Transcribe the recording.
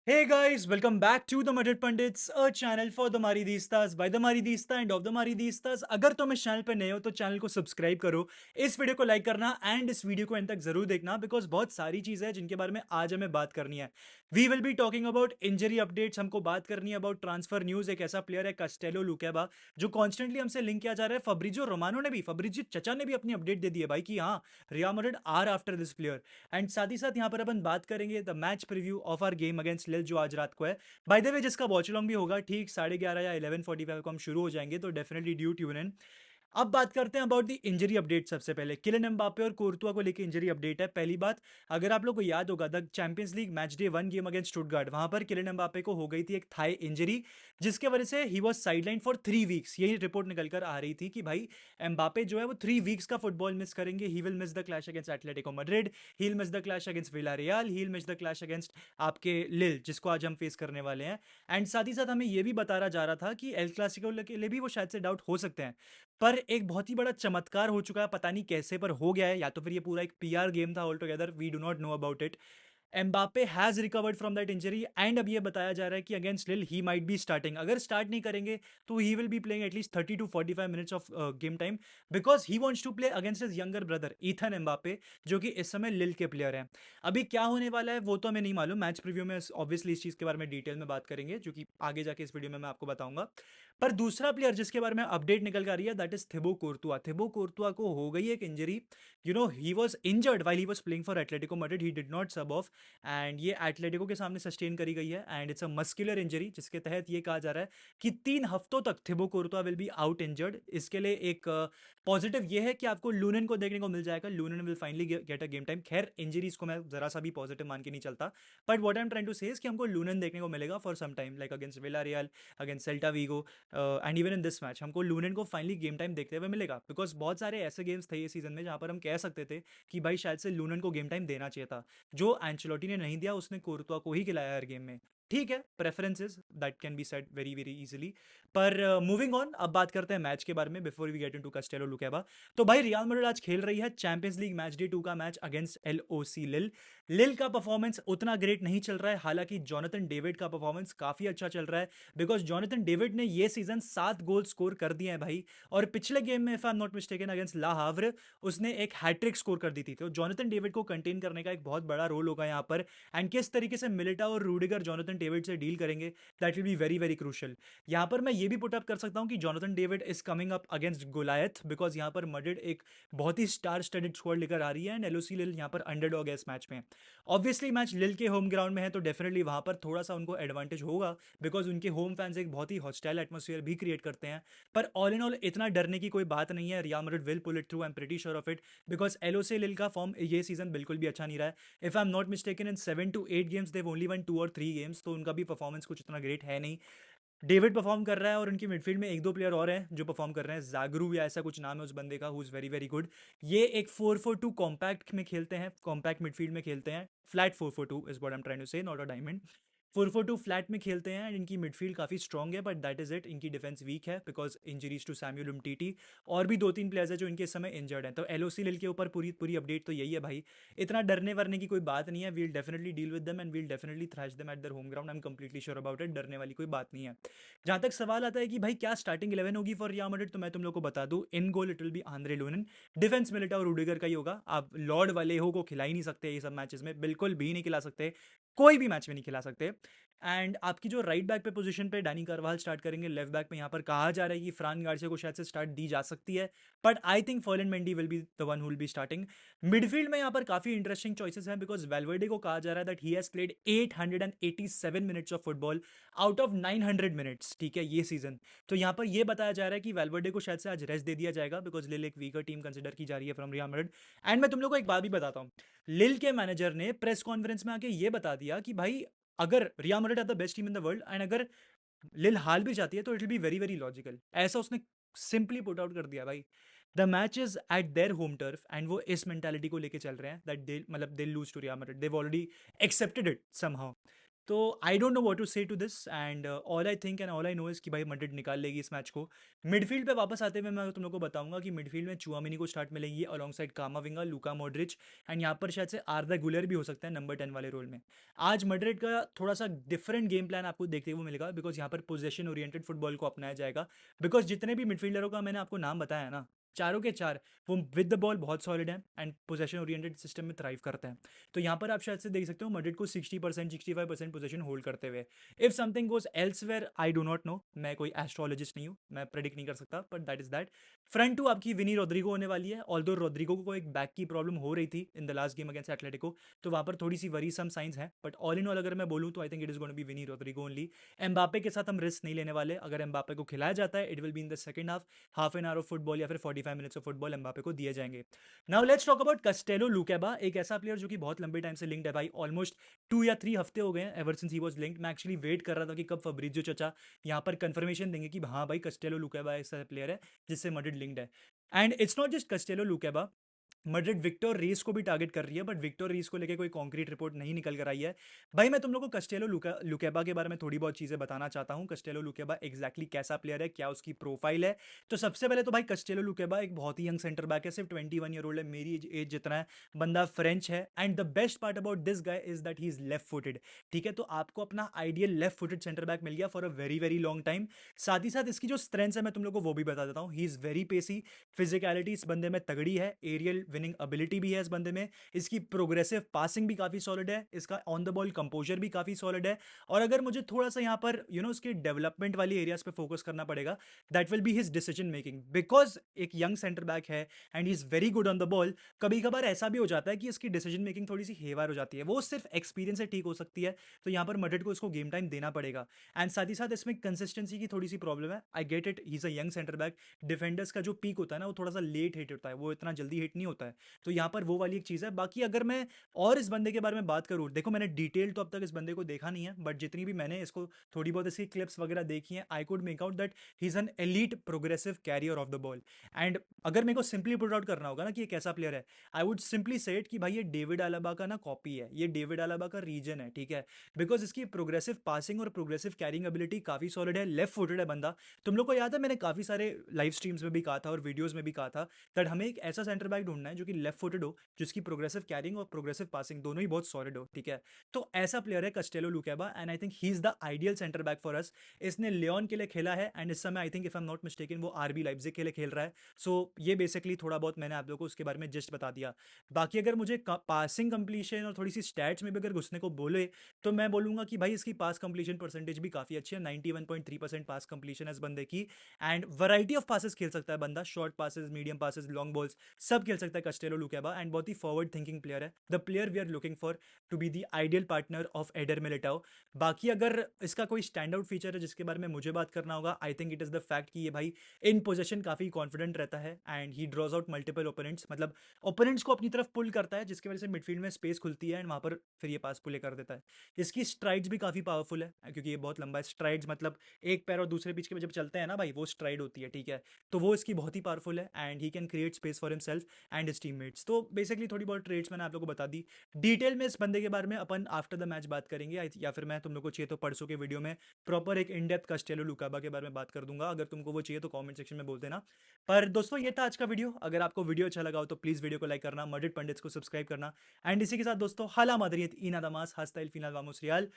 Hey guys, welcome back to the Madrid Pundits, a channel for the Maridistas by the Maridista and of the Maridistas. अगर तुम इस channel पर नए हो तो चैनल को सब्सक्राइब करो, इस वीडियो को लाइक करना एंड इस वीडियो को एंड तक जरूर देखना बिकॉज बहुत सारी चीजें हैं जिनके बारे में आज हमें बात करनी है. We will be talking about injury updates, हमको बात करनी है अबाउट ट्रांसफर न्यूज. एक ऐसा प्लेयर है कास्टेलो लुकेबा जो कॉन्स्टेंटली हमसे लिंक किया जा रहा है. फब्रिजियो रोमानो ने भी, फब्रिजियो चचा ने भी अपनी अपडेट दे दी है भाई कि हाँ, Real Madrid are after this player. And साथ ही साथ यहाँ पर अपन बात करेंगे the match preview of our game against Lille जो आज रात को है. बाय द वे जिसका वॉच लॉन्ग भी होगा ठीक 11:30 या 11:45 को हम शुरू हो जाएंगे, तो डेफिनेटली ड्यू ट्यून इन. अब बात करते हैं अबाउट द इंजरी अपडेट. सबसे पहले किलियन एम्बापे और कोर्तुआ को लेकर इंजरी अपडेट है. पहली बात, अगर आप लोग को याद होगा the champions league match day 1 game against Stuttgart, वहां पर किलियन एम्बापे को हो गई थी एक थाई इंजरी जिसके वजह से he was sideline for 3 weeks. यही रिपोर्ट निकल कर आ रही थी कि भाई एम्बापे जो है वो 3 वीक्स का फुटबॉल मिस करेंगे. He will miss the clash against Atletico Madrid, he will miss the clash against Villarreal, he will miss the clash against आपके लिल जिसको आज हम फेस करने वाले हैं. एंड साथ ही साथ हमें यह भी बताया जा रहा था कि एल क्लासिको के लिए भी वो शायद से डाउट हो सकते हैं. पर एक बहुत ही बड़ा चमत्कार हो चुका है, पता नहीं कैसे पर हो गया है, या तो फिर ये पूरा एक पीआर गेम था all together, we do not know about it. Mbappe has recovered from that injury and अब ये बताया जा रहा है कि against Lille he might be starting. अगर स्टार्ट नहीं करेंगे तो he will be playing at least 30 to 45 minutes of game time because he wants to play against his younger brother Ethan Mbappe जो कि इस समय लिल के प्लेयर हैं. अभी क्या होने वाला है वो तो हमें नहीं मालूम, मैच प्रीव्यू में ऑब्वियसली इस चीज़ के बारे में डिटेल में बात करेंगे जो कि आगे जाके इस वीडियो में मैं आपको बताऊंगा. पर दूसरा प्लेयर जिसके बारे में अपडेट निकल कर आ रही है दैट इज थिबो कोर्तुआ. थिबो कोर्तुआ को हो गई एक injury. He was injured while he was playing for Atletico Madrid, he did not सब ऑफ एंड ये एटलेटिको के सामने सस्टेन करी गई है and it's a muscular injury जिसके तहत ये कहा जा रहा है कि 3 हफ्तों तक Thibaut Courtois will be out injured. इसके लिए एक पॉजिटिव ये है कि आपको लूनन को देखने को मिल जाएगा. Lunin will finally get a game time. खैर इंजरीज को मैं जरा सा भी पॉजिटिव मान के नहीं चलता, but what I am trying to say is कि हमको लूनन देखने को मिलेगा for some time like against Villarreal, against Celta Vigo and even in this match हमको लूनन को फाइनली गेम टाइम देखते हुए मिलेगा. बिकॉज बहुत सारे ऐसे गेम्स थे ये सीजन में जहां पर हम कह सकते थे कि भाई शायद से लूनन को गेम टाइम देना चाहिए था. जो एंचेलोटी ने नहीं दिया उसने कोर्तुआ को ही खिलाया हर गेम में. ठीक है, preferences that can be set very very easily. पर मूविंग ऑन, अब बात करते हैं मैच के बारे में before we get into Castello Lukeba. तो भाई रियल मैड्रिड आज खेल रही है चैंपियंस लीग मैच डे 2 का मैच अगेंस्ट एलओसी लिल. लिल का परफॉर्मेंस उतना ग्रेट नहीं चल रहा है, हालांकि जॉनथन डेविड का परफॉर्मेंस काफी अच्छा चल रहा है बिकॉज जॉनथन डेविड ने ये सीजन 7 गोल स्कोर कर दिए हैं भाई. और पिछले गेम में if I am not mistaken against Le Havre उसने एक हैट्रिक स्कोर कर दी थी. तो जॉनथन डेविड को कंटेन करने का एक बहुत बड़ा रोल होगा यहाँ पर. एंड किस तरीके से मिलिटा और रूडिगर जॉनथन डेविड से डील करेंगे that will be very very crucial. यहाँ पर मैं ये भी पुट अप कर सकता हूँ कि Jonathan David is coming up against Goliath because यहाँ पर मैड्रिड एक बहुत ही स्टार स्टडेड स्क्वाड लेकर आ रही है एंड एलओसी लिल यहाँ पर अंडरडॉग है इस मैच में. ऑब्वियसली मैच लिल के होम ग्राउंड में है तो डेफिनेटली वहाँ पर थोड़ा सा उनको एडवांटेज होगा बिकॉज उनके होम फैंस एक बहुत ही हॉस्टाइल एटमोसफियर भी क्रिएट करते हैं. पर ऑल इन ऑल इतना डरने की कोई बात नहीं है. Real Madrid will pull it through, I am pretty sure of it because LOC Lille का फॉर्म ये सीजन बिल्कुल भी अच्छा नहीं रहा है. If I am not mistaken in 7 to 8 games they've only one 2 or 3 games, तो उनका भी परफॉर्मेंस कुछ इतना ग्रेट है नहीं. डेविड परफॉर्म कर रहा है और उनकी मिडफील्ड में एक दो प्लेयर और हैं जो परफॉर्म कर रहे हैं. जागरू या ऐसा कुछ नाम है उस बंदे का, who is very very good. ये एक 4-4-2 कॉम्पैक्ट में खेलते हैं, कॉम्पैक्ट मिडफील्ड में खेलते हैं. Flat 4-4-2 is what I am trying to say, not a diamond. 4-4-2 flat में खेलते हैं एंड इनकी मिडफील्ड काफ़ी स्ट्रॉग है, बट दैट इज इट. इनकी डिफेंस वीक है because injuries to Samuel Umtiti और भी 2-3 प्लेयर्स हैं जो इनके इस समय इंजर्ड हैं. तो एलओसी लिल के ऊपर पूरी पूरी अपडेट तो यही है भाई. इतना डरने वरने की कोई बात नहीं है. We'll definitely deal with them and we'll definitely thrash them at their home ground. I am completely sure about it. डरने वाली कोई बात नहीं है. जहां तक सवाल आता है कि भाई क्या स्टार्टिंग 11 होगी फॉर रियल मैड्रिड, तो मैं तुम लोग को बता दूं in goal it will be Andriy Lunin. Defence Militao और रूडिगर का ही होगा. आप लॉर्ड वालेहो को खिला ही नहीं सकते ये सब मैचेस में, बिल्कुल भी नहीं खिला सकते, कोई भी मैच में नहीं खिला सकते. एंड आपकी जो राइट बैक पे पोजीशन पे डैनी कार्वाल स्टार्ट करेंगे. लेफ्ट बैक पे यहाँ पर कहा जा रहा है कि फ्रान गार्सिया को शायद से स्टार्ट दी जा सकती है, but I think Ferland Mendy will be the one who will be starting. Midfield में यहाँ पर काफी इंटरेस्टिंग चॉइसेस हैं बिकॉज वेलवर्डे को कहा जा रहा है that he has played 887 minutes of football out of 900 minutes, ठीक है, ये सीजन. तो यहाँ पर ये बताया जा रहा है कि वेलवर्डे को शायद से आज रेस्ट दे दिया जाएगा बिकॉज लिल एक वीकर टीम कंसिडर की जा रही है फ्रॉम रियल मैड्रिड. एंड मैं तुम लोग को एक बात भी बताता हूँ. लिल के मैनेजर ने प्रेस कॉन्फ्रेंस में आके ये बता दिया कि भाई अगर Real Madrid are the best team in the world and अगर लिल हाल भी जाती है तो it will be very very logical. ऐसा उसने सिंपली पुट आउट कर दिया भाई. The match is at their home turf and वो इस मेंटालिटी को लेके चल रहे हैं दैट दे मतलब they lose to Real Madrid. They've already accepted it somehow. तो I don't know what to say to this, and all I think and all I know is कि भाई मैड्रिड निकाल लेगी इस मैच को। Midfield पे वापस आते हुए मैं तुम लोग को बताऊंगा कि मिडफील्ड में चुआमिनी को स्टार्ट मिलेगी along side कामाविंगा, Luka Modric, and यहाँ पर शायद से आर्दा गुलर भी हो सकता है नंबर 10 वाले रोल में। आज मैड्रिड का थोड़ा सा डिफरेंट गेम प्लान आपको देखने को मिलेगा, बिकॉज यहाँ पर पोजेशन ओरिएंटेड फुटबॉल को अपनाया जाएगा। बिकॉज जितने भी मिडफील्डरों का मैंने आपको नाम बताया ना, चारों के चार वो विद द बॉल बहुत सॉलिड है एंड पोजेशन ओरिएंटेड सिस्टम में थ्राइव करते हैं। तो यहाँ पर आप शायद से देख सकते हो मैड्रिड को 60% 65% पोजीशन होल्ड करते हुए। If something goes elsewhere I do not no, मैं कोई एस्ट्रोलॉजिस्ट नहीं हूँ, मैं प्रेडिक्ट नहीं कर सकता, but that is that. Front two आपकी विनी रोड्रिगो होने वाली है, ऑल्दो रोड्रिगो को एक बैक की प्रॉब्लम हो रही थी in the last game against Atletico, तो वहाँ पर थोड़ी सी वरी सम साइंस है, बट ऑल इन ऑल अगर मैं बोलूँ तो I think it is going to be Vini Rodrygo only. Mbappe के साथ हम रिस्क नहीं लेने वाले, अगर एम्बापे को खिलाया जाता है it will be in the second half, half an hour of football या फिर 45 मिनट्स ऑफ फुटबॉल एम्बापे को दिए जाएंगे। नाउ लेट्स टॉक अबाउट कस्टेलो लुकेबा, एक ऐसा प्लेयर जो कि बहुत लंबे टाइम से लिंक्ड है भाई, ऑलमोस्ट 2 या 3 हफ्ते हो गए हैं ever since he was linked. मैं एक्चुअली वेट कर रहा था कि कब फब्रिजियो चचा यहाँ पर कंफर्मेशन देंगे कि हाँ भाई कस्टेलो लुकेबा ऐसा प्लेयर है जिससे मैड्रिड लिंक्ड है। And it's not just Castello Lukeba, Madrid Victor Reis को भी टारगेट कर रही है, बट विक्टर रीस को लेकर कोई कॉन्क्रीट रिपोर्ट नहीं निकल कर आई है। भाई मैं तुम लोग को कस्टेलो लुकेबा के बारे में थोड़ी बहुत चीज़ें बताना चाहता हूँ। कस्टेलो लुकेबा एग्जैक्टली कैसा प्लेयर है, क्या उसकी प्रोफाइल है। तो सबसे पहले तो भाई कस्टेलो लुकेबा एक बहुत ही यंग सेंटर बैक है, सिर्फ 21 ईयर ओल्ड है, मेरी एज जितना है। बंदा फ्रेंच है and the best part about this guy is that he is left footed. ठीक है, तो आपको अपना ideal left footed centre back मिल गया for a very very long time. साथ ही साथ इसकी जो स्ट्रेंथ है मैं तुम लोग को वो भी बता देता हूँ। He is very Pesi, physicality इस बंदे में तगड़ी है, एरियल विनिंग एबिलिटी भी है इस बंदे में, इसकी प्रोग्रेसिव पासिंग भी काफ़ी सॉलिड है, इसका ऑन द बॉल कंपोजर भी काफ़ी सॉलिड है। और अगर मुझे थोड़ा सा यहाँ पर उसके डेवलपमेंट वाली एरियाज पे फोकस करना पड़ेगा, that will be his decision making, because एक यंग सेंटर बैक है and he is very good on the ball. कभी कभार ऐसा भी हो जाता है कि इसकी डिसीजन मेकिंग थोड़ी सी हेवार हो जाती है, वो सिर्फ एक्सपीरियंस से ठीक हो सकती है। तो यहाँ पर मैड्रिड को इसको गेम टाइम देना पड़ेगा। एंड साथ ही साथ इसमें कंसिस्टेंसी की थोड़ी सी प्रॉब्लम है, I get it, he is a young centre back. Defenders का जो पीक होता है ना वो थोड़ा सा लेट हिट होता है, वो इतना जल्दी हिट नहीं होता है। तो यहाँ पर वो वाली एक चीज़ है। बाकी अगर मैं और इस बंदे के बारे में बात करूँ, देखो मैंने डिटेल तो अब तक इस बंदे को देखा नहीं है, बट जितनी भी मैंने इसको थोड़ी बहुत इसकी क्लिप्स वगैरह देखी हैं, I could make out that he is an elite progressive carrier of the ball. And अगर मेरे को सिंपली पुट आउट करना होगा ना कि ये कैसा प्लेयर है, आई वुड सिंपली से इट कि भाई ये डेविड आलाबा का ना कॉपी है, ये डेविड आलाबा का रीजन है। ठीक है, बिकॉज इसकी प्रोग्रेसिव पासिंग और प्रोग्रेसिव कैरिंग एबिलिटी काफ़ी सॉलिड है, लेफ्ट फुटेड है बंदा। तुम लोग को याद है मैंने काफ़ी सारे लाइव स्ट्रीम्स में भी कहा था और वीडियोज़ में भी कहा था दैट हमें एक ऐसा सेंटर बैक ढूंढना है जो कि लेफ्ट फुटेड हो, जिसकी प्रोग्रेसिव कैरिंग और प्रोग्रेसिव पासिंग दोनों ही बहुत सॉलिड हो। ठीक है, तो ऐसा प्लेयर है Castello Lukeba and I think he is the ideal centre back for us. इसने लियोन के लिए खेला है एंड इस समय I think if I am not mistaken वो आरबी लाइप्जिग के लिए खेल रहा है। सो ये बेसिकली थोड़ा बहुत मैंने आप लोगों को उसके बारे में जस्ट बता दिया। बाकी अगर मुझे पासिंग कंप्लीशन और थोड़ी सी स्टैट्स में भी अगर घुसने को बोले, तो मैं बोलूंगा कि भाई इसकी पास कंप्लीशन परसेंटेज भी काफ़ी अच्छी है, 91.3% पास कंप्लीशन है इस बंदे की। एंड वैरायटी ऑफ पासेस खेल सकता है बंदा, short passes, medium passes, long balls, सब खेल सकता है कस्टेलो लुकेबा। एंड बहुत ही फॉरवर्ड थिंकिंग प्लेयर है, the player we are looking for to be the ideal partner of Eder Militao. बाकी अगर इसका कोई स्टैंड आउट फीचर है जिसके बारे में मुझे बात करना होगा, आई think it is the fact कि ये भाई इन पोजेशन काफ़ी कॉन्फिडेंट रहता है and he drawers out multiple opponents, मतलब ओपोनेंट्स को अपनी तरफ पुल करता है, जिसकी वजह से मिडफील्ड में स्पेस खुलती है एंड वहाँ पर फिर ये पास पुले कर देता है। इसकी स्ट्राइड्स भी काफ़ी पावरफुल है क्योंकि ये बहुत लंबा है। स्ट्राइड्स मतलब एक पैर और दूसरे पिच के जब चलते हैं ना भाई, वो स्ट्राइड होती है। ठीक है, तो वो इसकी बहुत ही पावरफुल है and he can create space for himself and his teammates. तो बेसिकली थोड़ी बहुत ट्रेड्स मैंने आप लोगों को बता दी। डिटेल में इस बंदे के बारे में अपन आफ्टर द मैच बात करेंगे, या फिर मैं तुम लोग को चाहिए तो परसों के वीडियो में प्रॉपर एक इन डेप्थ कस्टेलो लुकाबा के बारे में बात कर दूंगा। अगर तुमको वो चाहिए तो कमेंट सेक्शन में बोल देना। पर दोस्तों ये था आज का वीडियो, अगर आपको वीडियो अच्छा लगा हो तो प्लीज़ वीडियो को लाइक करना, मैड्रिड पंडित्स को सब्सक्राइब करना। एंड इसी के साथ दोस्तों हाला मादरियत इना दमास हस्ताइल फिनाल वामोस रियाल।